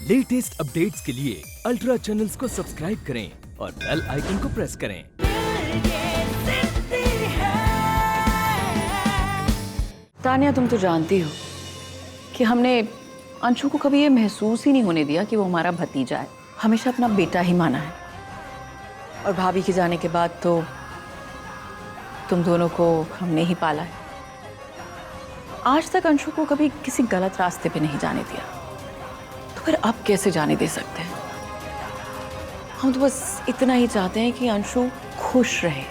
Latest updates के लिए ultra channels को सब्सक्राइब करें और बेल आइकन को प्रेस करें। तानिया, तुम तो जानती हो कि हमने अंशु को कभी ये महसूस ही नहीं होने दिया कि वो हमारा भतीजा है। हमेशा अपना बेटा ही माना है। और भाभी के जाने के बाद तो तुम दोनों को हमने ही पाला है। आज तक अंशु को कभी किसी गलत रास्ते पे नहीं जाने दिया, तो फिर अब कैसे जाने दे सकते हैं? हम तो बस इतना ही चाहते हैं कि अंशु खुश रहे।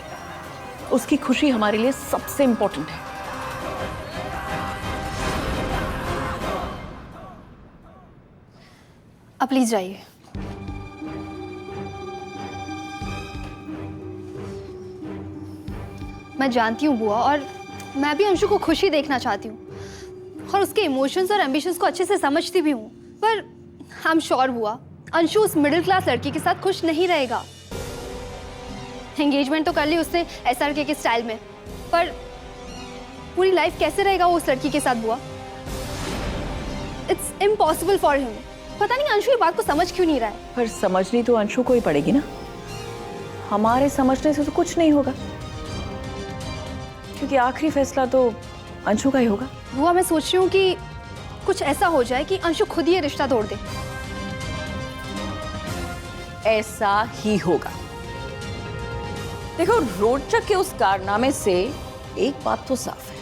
उसकी खुशी हमारे लिए सबसे इम्पोर्टेंट है। अब प्लीज जाइए। मैं जानती हूँ बुआ, और मैं भी अंशु को खुशी देखना चाहती हूँ और उसके इमोशंस और एम्बिशंस को अच्छे से समझती भी हूँ, पर आई एम श्योर बुआ, अंशु उस मिडिल क्लास लड़की के साथ खुश नहीं रहेगा। एंगेजमेंट तो कर ली उसने एसआरके के स्टाइल में, पर पूरी लाइफ कैसे रहेगा वो उस लड़की के साथ बुआ? It's impossible for him. पता नहीं अंशु ये बात को समझ क्यों नहीं रहा है। पर समझनी तो अंशु को ही पड़ेगी ना। हमारे समझने से तो कुछ नहीं होगा, क्योंकि आखिरी फैसला तो अंशु का ही होगा। बुआ, मैं सोच रही हूँ कि कुछ ऐसा हो जाए कि अंशु खुद ही ये रिश्ता तोड़ दे। ऐसा ही होगा। देखो, रोचक के उस कारनामे से एक बात तो साफ है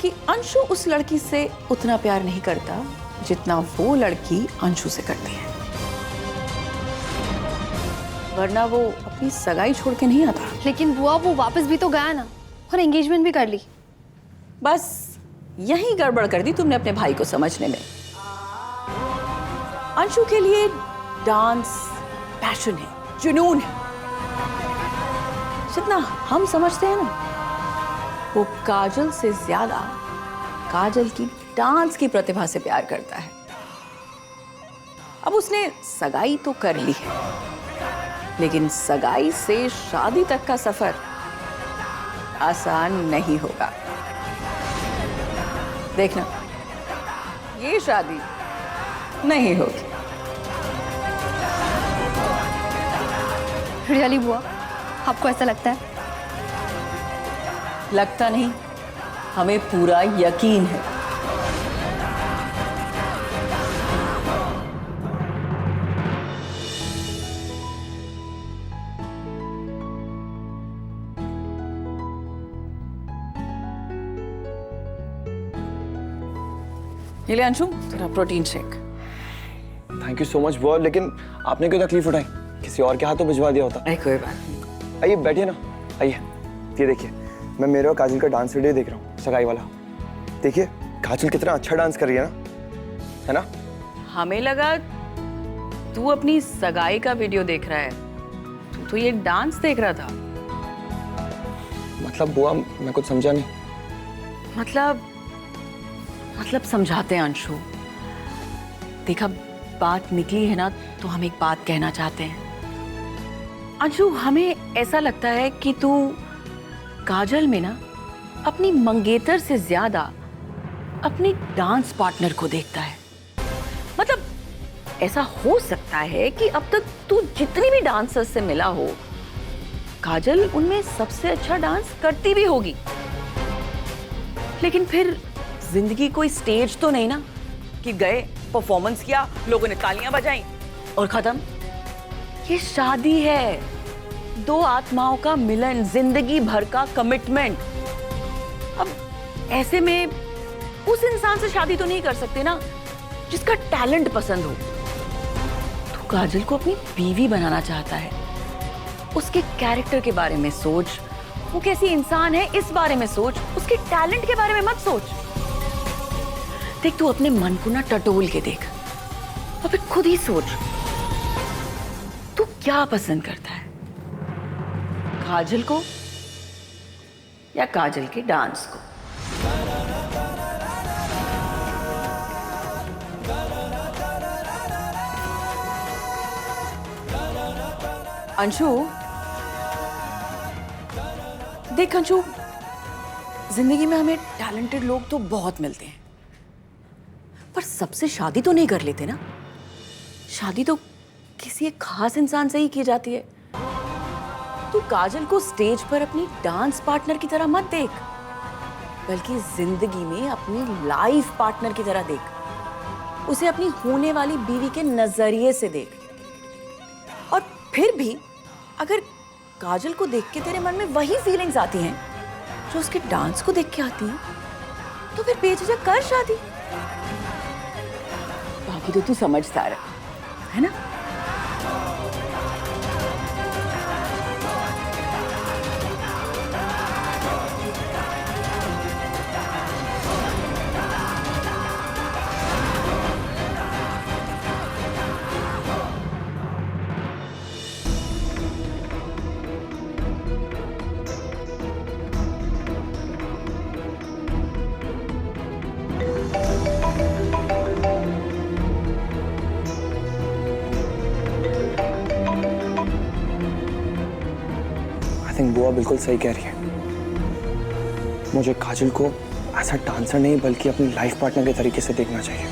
कि अंशु उस लड़की से उतना प्यार नहीं करता जितना वो लड़की अंशु से करती है। वरना वो अपनी सगाई छोड़ के नहीं आता। लेकिन बुआ, वो वापस भी तो गया ना, और एंगेजमेंट भी कर ली। बस यही गड़बड़ कर दी तुमने अपने भाई को समझने में। अंशु के लिए डांस पैशन है, जुनून है। जितना हम समझते हैं ना, वो काजल से ज्यादा काजल की डांस की प्रतिभा से प्यार करता है। अब उसने सगाई तो कर ली है, लेकिन सगाई से शादी तक का सफर आसान नहीं होगा। देखना, ये शादी नहीं होगी। रियली बुआ, आपको ऐसा लगता है? लगता नहीं, हमें पूरा यकीन है। ये ले अंशु, तेरा protein shake. Thank you so much बुआ, लेकिन आपने क्यों तकलीफ उठाई? किसी और के हाथों भिजवा दिया होता। अरे कोई बात नहीं। आइए बैठिए ना, आइए। ये देखिए, मैं मेरे और काजल का डांस वीडियो देख रहा हूँ, सगाई वाला। देखिए काजल कितना अच्छा डांस कर रही है ना? हमें लगा तू अपनी सगाई का वीडियो देख रहा है। तू तो ये डांस देख रहा था। मतलब बुआ, मैं कुछ समझा नहीं। मतलब समझाते हैं अंशु। देखा, बात निकली है ना, तो हम एक बात कहना चाहते हैं। अंशु, हमें ऐसा लगता है कि तू काजल में ना अपनी मंगेतर से ज्यादा अपनी डांस पार्टनर को देखता है। मतलब ऐसा हो सकता है कि अब तक तू जितनी भी डांसर्स से मिला हो, काजल उनमें सबसे अच्छा डांस करती भी होगी। लेकिन फिर जिंदगी कोई स्टेज तो नहीं ना कि गए, परफॉर्मेंस किया, लोगों ने तालियां बजाई और खत्म। ये शादी है, दो आत्माओं का मिलन, जिंदगी भर का कमिटमेंट। अब ऐसे में उस इंसान से शादी तो नहीं कर सकते ना जिसका टैलेंट पसंद हो। तो काजल को अपनी बीवी बनाना चाहता है। उसके कैरेक्टर के बारे में सोच, वो कैसी इंसान है इस बारे में सोच, उसके टैलेंट के बारे में मत सोच। देख, तू अपने मन को ना टटोल के देख और फिर खुद ही सोच, तू क्या पसंद करता है, काजल को या काजल के डांस को? अंशु, देख अंशु, जिंदगी में हमें टैलेंटेड लोग तो बहुत मिलते हैं, पर सबसे शादी तो नहीं कर लेते ना। शादी तो किसी एक खास इंसान से ही की जाती है। तू काजल को स्टेज पर अपनी डांस पार्टनर की तरह मत देख, बल्कि जिंदगी में अपनी लाइफ पार्टनर की तरह देख। उसे अपनी होने वाली बीवी के नजरिए से देख। और फिर भी अगर काजल को देख के तेरे मन में वही फीलिंग्स आती हैं जो उसके डांस को देख के आती हैं, तो फिर बेझिझक कर शादी। बाकी तो तू समझदार है ना? आई थिंक बुआ बिल्कुल सही कह रही है। मुझे काजल को ऐसा डांसर नहीं बल्कि अपनी लाइफ पार्टनर के तरीके से देखना चाहिए।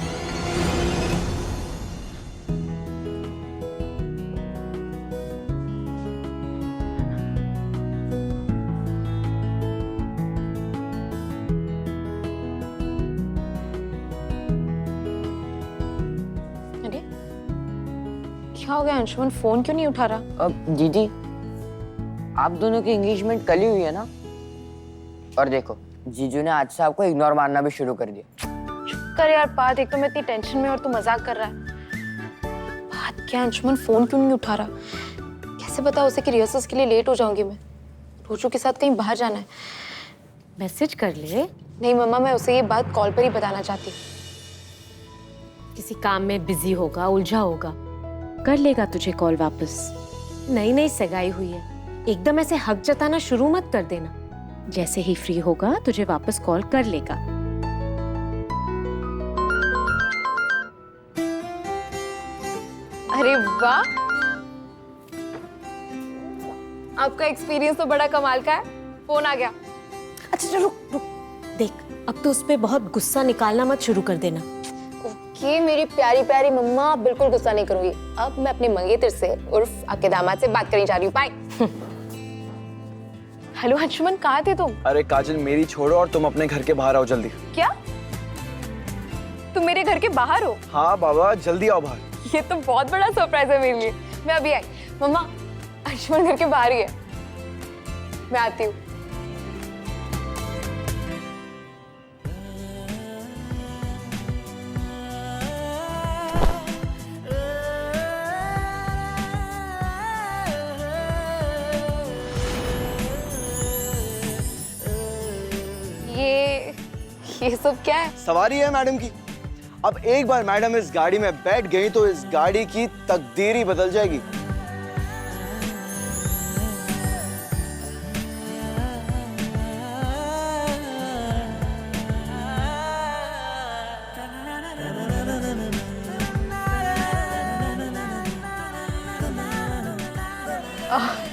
अरे क्या हो गया अंशुमन, फोन क्यों नहीं उठा रहा? अब दीदी, आप दोनों की एंगेजमेंट कल ही हुई है ना? और देखो जीजू ने आज से आपको इग्नोर मारना भी शुरू कर दिया। चुप कर यार बात, एक तो मैं इतनी टेंशन में और तू मजाक कर रहा है। बात क्या अंशुमन, फोन क्यों नहीं उठा रहा? कैसे बताओ उसे कि रिहर्सल्स के लिए लेट हो जाऊंगी मैं? रोजू के साथ कहीं बाहर जाना है। मैसेज कर ले। नहीं मम्मा, मैं उसे ये बात कॉल पर ही बताना चाहती हूँ। किसी काम में बिजी होगा, उलझा होगा, कर लेगा तुझे कॉल वापस। नई नई सगाई हुई है, एकदम ऐसे हक जताना शुरू मत कर देना। जैसे ही फ्री होगा तुझे वापस कॉल कर लेगा। अरे वाह, आपका एक्सपीरियंस तो बड़ा कमाल का है। फोन आ गया। अच्छा चलो रुक रुक, देख अब तो उस पे बहुत गुस्सा निकालना मत शुरू कर देना। ओके मेरी प्यारी प्यारी मम्मा, बिल्कुल गुस्सा नहीं करूंगी। अब मैं अपने मंगेतर से उर्फ आपके दामाद से बात करने जा रही हूँ। बाय। हेलो अंशुमन, कहाँ थे तुम? अरे काजल मेरी छोड़ो और तुम अपने घर के बाहर आओ जल्दी। क्या तुम मेरे घर के बाहर हो? हाँ बाबा जल्दी आओ बाहर। ये तो बहुत बड़ा सरप्राइज है मेरे लिए। मैं अभी आई। मम्मा अंशुमन घर के बाहर ही है, मैं आती हूँ। ये सब क्या है? सवारी है मैडम की। अब एक बार मैडम इस गाड़ी में बैठ गई तो इस गाड़ी की तकदीर ही बदल जाएगी।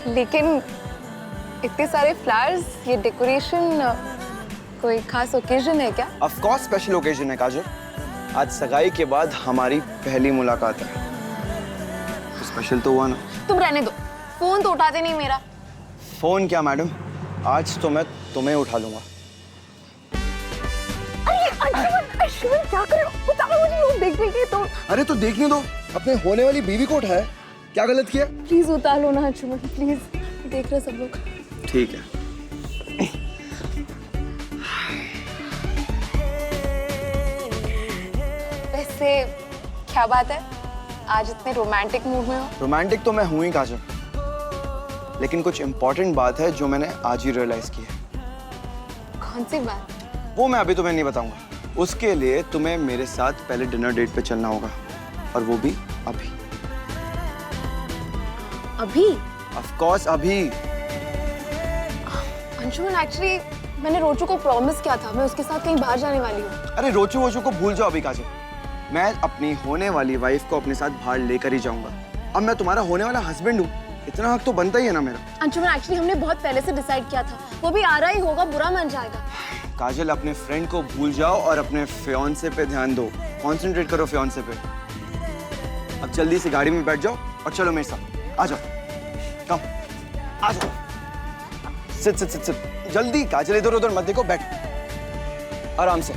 लेकिन इतने सारे फ्लावर्स, ये डेकोरेशन, कोई खास ओकेजन है क्या? ऑफ कोर्स स्पेशल ओकेजन है काजल। आज सगाई के बाद हमारी पहली मुलाकात है, तो स्पेशल तो हुआ ना। तुम रहने दो, फोन तो उठाते नहीं मेरा। फोन क्या मैडम, आज तो मैं तुम्हें उठा लूंगा। अरे अंशुमन क्या कर रहे हो? बताओ मुझे, लोग देख देंगे तो। अरे तो देखने दो, अपने होने वाली बीवी को उठाया, क्या गलत किया? प्लीज उतार लो ना अंशुमन, प्लीज। देख रहे सब लोग। ठीक है। वैसे क्या बात है, आज इतने रोमांटिक मूड में हो? रोमांटिक तो मैं हूं ही काजल, लेकिन कुछ इंपॉर्टेंट बात है जो मैंने आज ही रियलाइज की है। कौन सी बात? वो मैं अभी तुम्हें नहीं बताऊंगा। उसके लिए तुम्हें मेरे साथ पहले डिनर डेट पे चलना होगा, और वो भी अभी। अभी? ऑफ कोर्स अभी। अंशुमन एक्चुअली मैंने रोचू को प्रॉमिस किया था, मैं उसके साथ कहीं बाहर जाने वाली हूँ। अरे रोचू वोचू को भूल जाओ अभी काजल। मैं अपनी होने वाली वाइफ को अपने साथ बाहर लेकर ही जाऊंगा। अब मैं तुम्हारा होने वाला हस्बैंड हूँ, इतना हक तो बनता ही है ना मेरा। अंशुमन एक्चुअली हमने बहुत पहले से डिसाइड किया था, वो भी आ रहा ही होगा, बुरा मान जाएगा। काजल अपने फ्रेंड को भूल जाओ और अपने फियांसे पे ध्यान दो। कॉन्सेंट्रेट करो फियांसे पे। अब जल्दी से गाड़ी में बैठ जाओ और चलो मेरे साथ। आ जाओ, कम, आ जाओ। सिट सिट सिट सिट, जल्दी। काजल इधर उधर मत देखो, बैठ आराम से।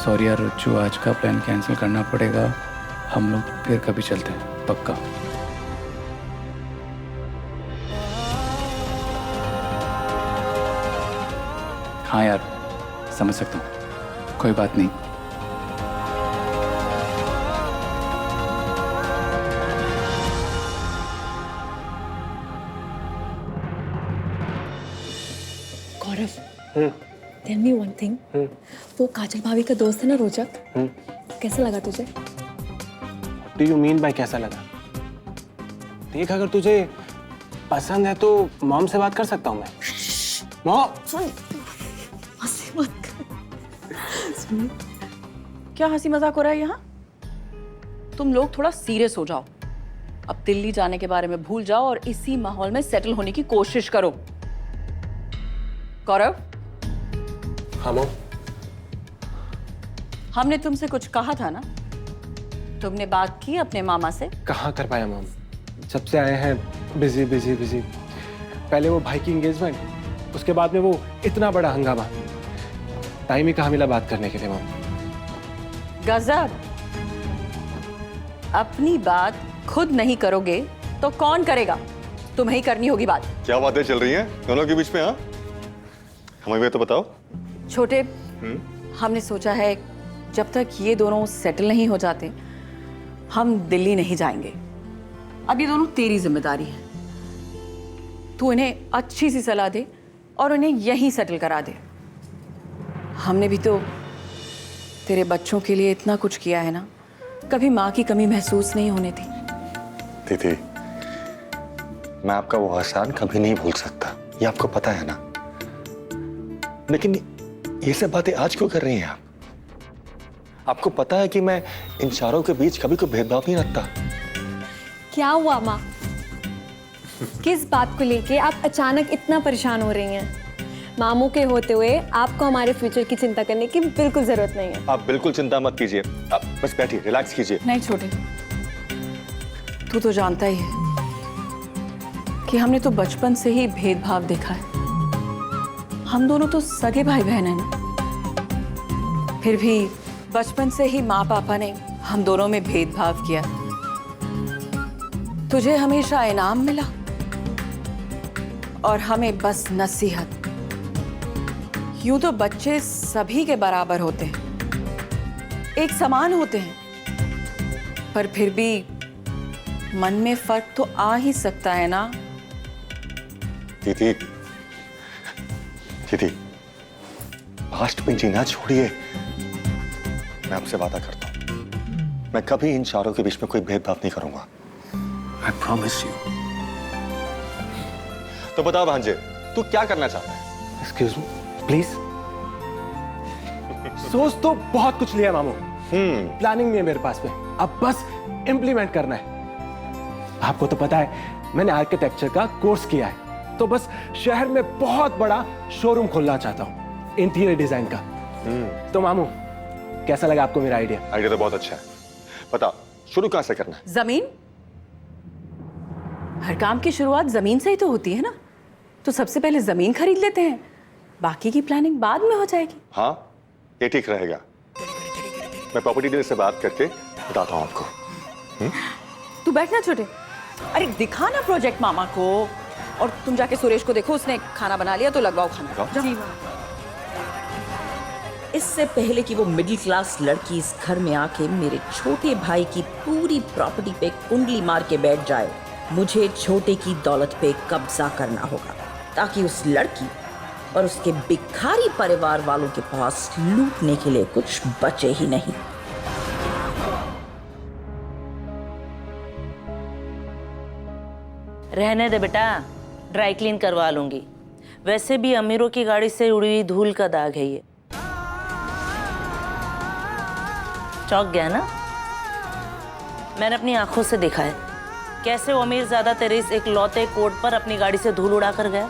सॉरी यार रुच्चू, आज का प्लान कैंसिल करना पड़ेगा। हम लोग फिर कभी चलते हैं, पक्का। हाँ यार, समझ सकता हूँ, कोई बात नहीं। गौरव, टेल मी वन थिंग, वो काजल भाभी का दोस्त है ना रोजक, कैसा लगा तुझे? डू यू मीन बाय कैसा लगा? देख, अगर तुझे पसंद है तो मॉम से बात कर सकता हूँ मैं। मॉम, हंसी मत कर। क्या हंसी मजाक हो रहा है यहाँ? तुम लोग थोड़ा सीरियस हो जाओ। अब दिल्ली जाने के बारे में भूल जाओ और इसी माहौल में सेटल होने की कोशिश करो। गौरव, हाँ मॉम। हमने तुमसे कुछ कहा था ना? तुमने बात की अपने मामा से? कहाँ कर पाया मॉम, जब से आए हैं बिजी बिजी बिजी। पहले वो भाई की एंगेजमेंट, उसके बाद में वो इतना बड़ा हंगामा, टाइम ही कहाँ मिला बात करने के लिए मॉम। गजब, अपनी बात खुद नहीं करोगे तो कौन करेगा? तुम्हें ही करनी होगी बात। क्या बातें चल रही हैं दोनों के बीच में? हाँ, हमें भी तो बताओ। छोटे, हमने सोचा है जब तक ये दोनों सेटल नहीं हो जाते हम दिल्ली नहीं जाएंगे। अब ये दोनों तेरी जिम्मेदारी है। तू इन्हें अच्छी सी सलाह दे और उन्हें यहीं सेटल करा दे। हमने भी तो तेरे बच्चों के लिए इतना कुछ किया है ना, कभी माँ की कमी महसूस नहीं होने दी। दीदी, मैं आपका वो एहसान कभी नहीं भूल सकता, ये आपको पता है ना। लेकिन ये सब बातें आज क्यों कर रही हैं आप? आपको पता है कि मैं इन चारों के बीच कभी कोई भेदभाव नहीं रखता। क्या हुआ माँ? किस बात को लेके आप अचानक इतना परेशान हो रही हैं? मामू के होते हुए आपको हमारे फ्यूचर की चिंता करने की बिल्कुल जरूरत नहीं है। आप बिल्कुल चिंता मत कीजिए, आप बस बैठिए, रिलैक्स कीजिए। नहीं छोटे, तू तो जानता ही है कि हमने तो बचपन से ही भेदभाव देखा है। हम दोनों तो सगे भाई बहन हैं ना। फिर भी बचपन से ही माँ पापा ने हम दोनों में भेदभाव किया। तुझे हमेशा इनाम मिला और हमें बस नसीहत। यूं तो बच्चे सभी के बराबर होते हैं, एक समान होते हैं, पर फिर भी मन में फर्क तो आ ही सकता है ना। दीदी, दीदी, पास्ट में जीना छोड़िए। मैं आपसे वादा करता हूं, मैं कभी इन चारों के बीच में कोई भेदभाव नहीं करूंगा। I promise you। तो बता भांजे, तू क्या करना चाहता है? Excuse me please. सोच तो बहुत कुछ लिया मामू, प्लानिंग भी है मेरे पास में, अब बस इंप्लीमेंट करना है। आपको तो पता है मैंने आर्किटेक्चर का कोर्स किया है, तो बस शहर में बहुत बड़ा शोरूम खोलना चाहता हूँ इंटीरियर डिजाइन का। तो मामू, कैसा लगा आपको मेरा आइडिया? आइडिया तो बहुत अच्छा है। बता, शुरू कहां से करना है? जमीन, हर काम की शुरुआत जमीन से ही तो होती है ना। तो सबसे पहले जमीन खरीद लेते हैं, बाकी की प्लानिंग बाद में हो जाएगी। हाँ, ये ठीक रहेगा। मैं प्रॉपर्टी डीलर से बात करके बताता हूँ आपको। तू बैठना छोटे। अरे दिखा ना प्रोजेक्ट मामा को, और तुम जाके सुरेश को देखो, उसने खाना बना लिया तो लगवाओ खाना। जी इससे पहले कि वो मिडिल क्लास लड़की इस घर में आके मेरे छोटे भाई की पूरी प्रॉपर्टी पे कुंडली मार के बैठ जाए, मुझे छोटे की दौलत पे कब्जा करना होगा, ताकि उस लड़की और उसके भिखारी परिवार वालों के पास लूटने के लिए कुछ बचे ही नहीं। रहने दे बेटा, ड्राई क्लीन करवा लूंगी। वैसे भी अमीरों की गाड़ी से उड़ी हुई धूल का दाग है ये। चौंक गया ना? मैंने अपनी आंखों से देखा है कैसे वो अमीर ज्यादा तेरे इस एक लौते कोट पर अपनी गाड़ी से धूल उड़ा कर गया।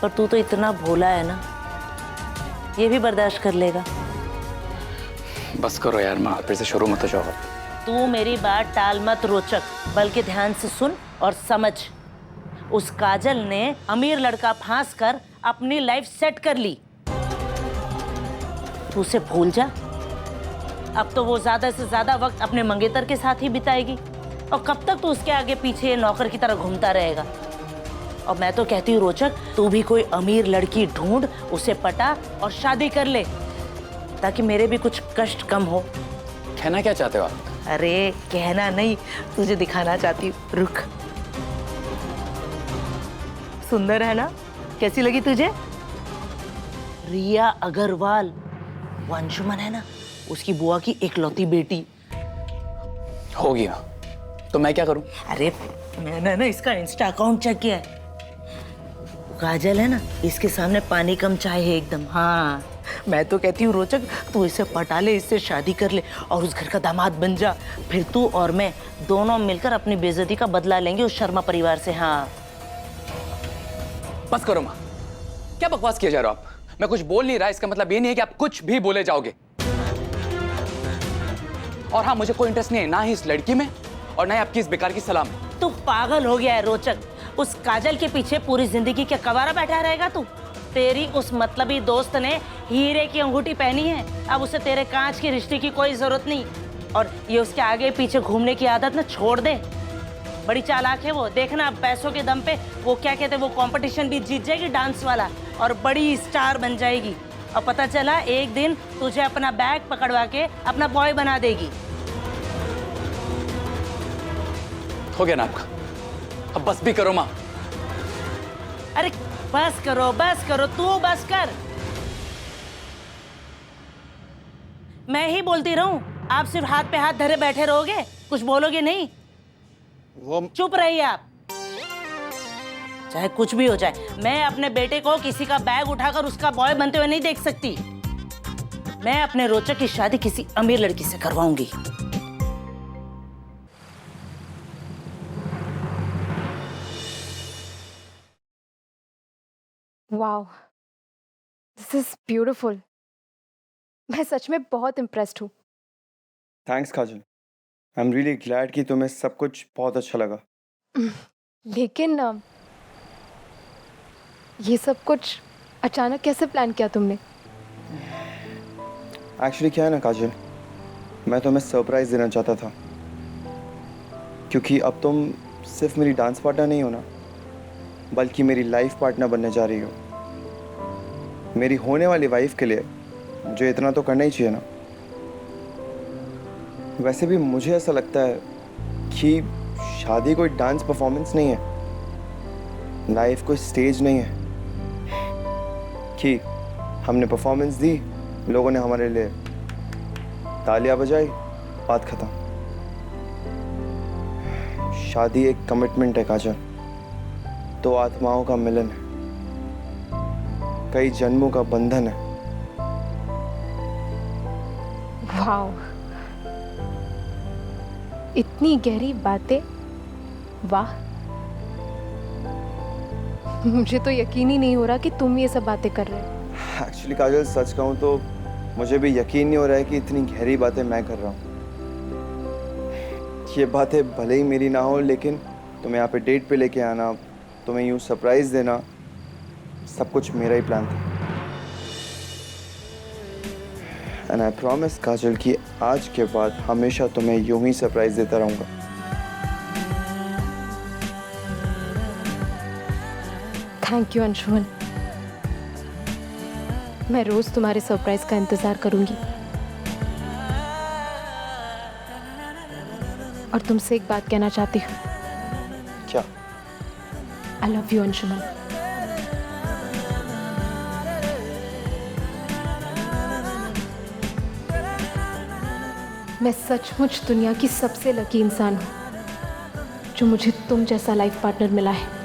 पर तू तो इतना भोला है ना, ये भी बर्दाश्त कर लेगा। बस करो यार माँ, फिर से शुरू मत हो जाओ। तू मेरी बात टाल मत रोचक, बल्कि ध्यान से सुन और समझ। उस काजल ने अमीर लड़का फांस कर अपनी लाइफ सेट कर ली। तू उसे भूल जा। अब तो वो ज्यादा से ज्यादा वक्त अपने मंगेतर के साथ ही बिताएगी, और कब तक तू उसके आगे पीछे नौकर की तरह घूमता रहेगा। और मैं तो कहती हूँ रोचक, तू भी कोई अमीर लड़की ढूंढ, उसे पटा और शादी कर ले, ताकि मेरे भी कुछ कष्ट कम हो। कहना क्या चाहते हो आप? अरे कहना नहीं, तुझे दिखाना चाहती हूँ। रुक। सुंदर है ना? कैसी लगी तुझे? रिया अग्रवाल, वो अंशुमन है ना, उसकी बुआ की एकलौती बेटी। हो गया तो मैं क्या करूं? अरे मैंने ना इसका इंस्टा अकाउंट चेक किया है। काजल है ना, इसके सामने पानी कम चाय है एकदम। हाँ, मैं तो कहती हूँ रोचक, तू इसे पटा ले, इससे शादी कर ले और उस घर का दामाद बन जा। फिर तू और मैं दोनों मिलकर अपनी बेइज्जती का बदला लेंगे उस शर्मा परिवार से। हाँ बस करो माँ, क्या बकवास किया जा रहा हो आप? मैं कुछ बोल नहीं रहा, इसका मतलब ये नहीं है कि आप कुछ भी बोले जाओगे। और हाँ, मुझे कोई इंटरेस्ट नहीं है ना ही इस लड़की में और ना ही आपकी इस बेकार की सलाह में। तू पागल हो गया है रोचक। उस काजल के पीछे पूरी जिंदगी क्या कवारा बैठा रहेगा तू? तेरी उस मतलबी दोस्त ने हीरे की अंगूठी पहनी है, अब उसे तेरे कांच के रिश्ते की कोई जरूरत नहीं। और ये उसके आगे पीछे घूमने की आदत ना छोड़ दे। बड़ी चालाक है वो। देखना अब पैसों के दम पे वो क्या कहते हैं, वो कंपटीशन भी जीत जाएगी डांस वाला और बड़ी स्टार बन जाएगी। और पता चला एक दिन तुझे अपना बैग पकड़वा के अपना बॉय बना देगी। हो गया ना आपका, अब बस भी करो माँ। अरे बस करो, तू बस कर। मैं ही बोलती रहूं? आप सिर्फ हाथ पे हाथ धरे बैठे रहोगे, कुछ बोलोगे नहीं? वो चुप रहिए आप, चाहे कुछ भी हो जाए। मैं अपने बेटे को किसी का बैग उठाकर उसका बॉय बनते हुए नहीं देख सकती। मैं अपने रोचक की शादी किसी अमीर लड़की से करवाऊंगी। Wow, this is beautiful. मैं सच में बहुत इम्प्रेस्ड हूँ। Thanks Kajal, I am really glad कि तुम्हें सब कुछ बहुत अच्छा लगा। लेकिन ये सब कुछ अचानक कैसे प्लान किया तुमने? एक्चुअली क्या है ना काजल, मैं तुम्हें सरप्राइज देना चाहता था, क्योंकि अब तुम सिर्फ मेरी डांस पार्टनर नहीं हो ना, बल्कि मेरी लाइफ पार्टनर बनने जा रही हो। मेरी होने वाली वाइफ के लिए जो इतना तो करना ही चाहिए ना। वैसे भी मुझे ऐसा लगता है कि शादी कोई डांस परफॉर्मेंस नहीं है, लाइफ कोई स्टेज नहीं है कि हमने परफॉर्मेंस दी, लोगों ने हमारे लिए तालियां बजाई, बात खत्म। शादी एक कमिटमेंट है काजल, दो आत्माओं का मिलन है, कई जन्मों का बंधन है। वाओ, इतनी गहरी बातें, वाह। मुझे तो यकीन ही नहीं हो रहा कि तुम ये सब बातें कर रहे हो। एक्चुअली काजल सच कहूँ तो मुझे भी यकीन नहीं हो रहा है कि इतनी गहरी बातें मैं कर रहा हूँ। ये बातें भले ही मेरी ना हो, लेकिन तुम्हें यहाँ पे डेट पे लेके आना, तुम्हें यूँ सरप्राइज देना, सब कुछ मेरा ही प्लान था। एंड आई प्रॉमिस काजल कि आज के बाद हमेशा तुम्हें यूं ही सरप्राइज देता रहूँगा। थैंक यू अंशुमन, मैं रोज तुम्हारे सरप्राइज का इंतजार करूंगी। और तुमसे एक बात कहना चाहती हूँ। क्या? I love you Anshuman. मैं सचमुच दुनिया की सबसे लकी इंसान हूँ जो मुझे तुम जैसा लाइफ पार्टनर मिला है।